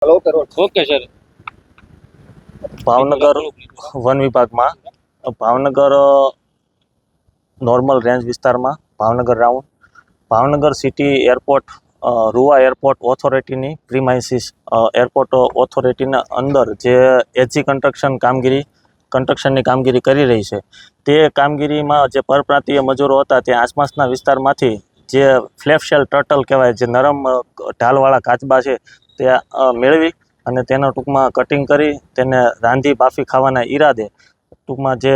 Hello કરો. Okay sir. Bhavnagar one વિભાગમાં Bhavnagar normal range વિસ્તારમાં Bhavnagar round Bhavnagar city airport Ruva airport ઓથોરિટીની પ્રીમાઇસીસ એરપોર્ટ ઓથોરિટીના અંદર જે એજી કન્સ્ટ્રક્શનની કામગીરી કરી રહી છે તે કામગીરીમાં જે પરપ્રાંતીય મજૂરો હતા તે આસપાસના વિસ્તારમાંથી જે ફ્લેપ શેલ ટર્ટલ કહેવાય જે નરમ ઢાલવાળા કાચબા છે તે મેળવી અને તેના ટૂંકમાં કટિંગ કરી તેને રાંધી બાફી ખાવાના ઈરાદે ટૂંકમાં જે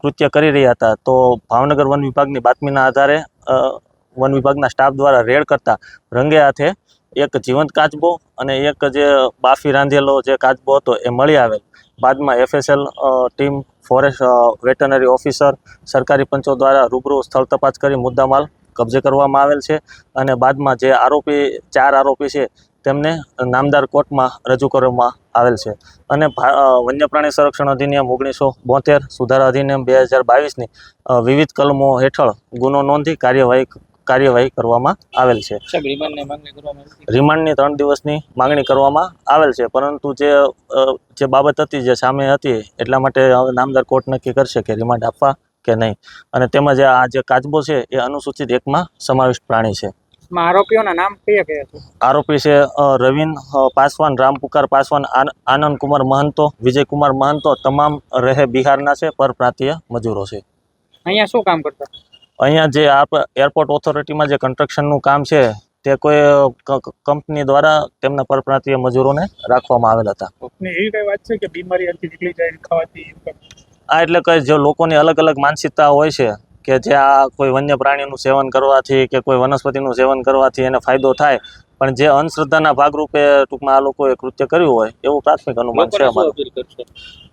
કૃત્ય કરી રહ્યા હતા તો ભાવનગર વન વિભાગની બાતમીના આધારે વન વિભાગના સ્ટાફ દ્વારા રેડ કરતા રંગે હાથે એક જીવંત કાચબો અને એક જે બાફી રાંધેલો જે કાચબો હતો એ મળી આવેલ. બાદમાં FSL team, forest veterinary officer, સરકારી પંચો દ્વારા રૂબરૂ સ્થળ તપાસ કરી મુદ્દામાલ કબજે કરવામાં આવેલ છે અને બાદમાં જે ચાર આરોપી છે તેમને નામદાર કોર્ટમાં રજૂ કરવામાં આવેલ છે અને વન્ય પ્રાણી સંરક્ષણ અધિનિયમ 1972 સુધારા અધિનિયમ 2022ની વિવિધ કલમો હેઠળ ગુનો નોંધી કાર્યવાહી કરવામાં આવેલ છે. રિમાન્ડની 3 દિવસની માંગણી કરવામાં આવેલ છે, પરંતુ જે બાબત હતી જે સામે હતી એટલા માટે હવે નામદાર કોર્ટ નક્કી કરશે કે રિમાન્ડ આપવા કે નહીં. અને તેમજ આ જે કાચબો છે એ અનુસૂચિત 1માં સમાવિષ્ટ પ્રાણી છે. આરોપીઓના નામ કયા કયા છે? આરોપી છે રવિન પાસવાન, રામપુકાર પાસવાન, આનંદ કુમાર મહંતો, વિજયકુમાર મહંતો, તમામ રહે બિહારના છે, પરપ્રાંતીય મજૂરો છે. અહીંયા શું કામ કરતા? અહીંયા જે એરપોર્ટ ઓથોરિટીમાં જે કન્સ્ટ્રક્શનનું કામ છે તે કોઈ કંપની દ્વારા તેમના પરપ્રાંતીય મજૂરોને રાખવામાં આવેલ હતા. એવી કઈ વાત છે કે બીમારી અંતિ નીકળી જાય ખાવાથી? એટલે કે જે લોકોની અલગ અલગ માનસિકતા હોય છે કે જે આ કોઈ વન્ય પ્રાણીનું સેવન કરવાથી કે કોઈ વનસ્પતિનું સેવન કરવાથી એને ફાયદો થાય, પણ જે અંધશ્રદ્ધાના ભાગરૂપે ટૂંકમાં આ લોકોએ કૃત્ય કર્યું હોય એવું પ્રાથમિક અનુમાન છે અમારું.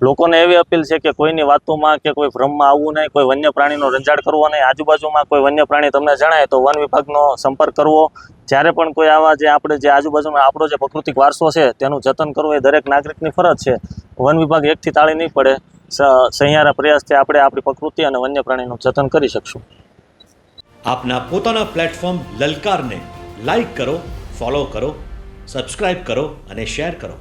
લોકોને એવી અપીલ છે કે કોઈની વાતોમાં કે કોઈ ભ્રમમાં આવવું નહીં, કોઈ વન્ય પ્રાણીનો રંજાડ કરવો નહીં. આજુબાજુમાં કોઈ વન્ય પ્રાણી તમને જણાય તો વન વિભાગનો સંપર્ક કરવો. જ્યારે પણ કોઈ આવા જે આપણે જે આજુબાજુમાં આપણો જે પ્રાકૃતિક વારસો છે તેનું જતન કરવું એ દરેક નાગરિકની ફરજ છે. વન વિભાગ એકથી તાળી નહીં પડે. સહિયારા પ્રયાસથી આપણે આપણી પ્રકૃતિ અને વન્ય પ્રાણીનું જતન કરી શકશું. આપના પોતાના પ્લેટફોર્મ લલકારને લાઈક કરો, ફોલો કરો, સબસ્ક્રાઇબ કરો અને શેર કરો.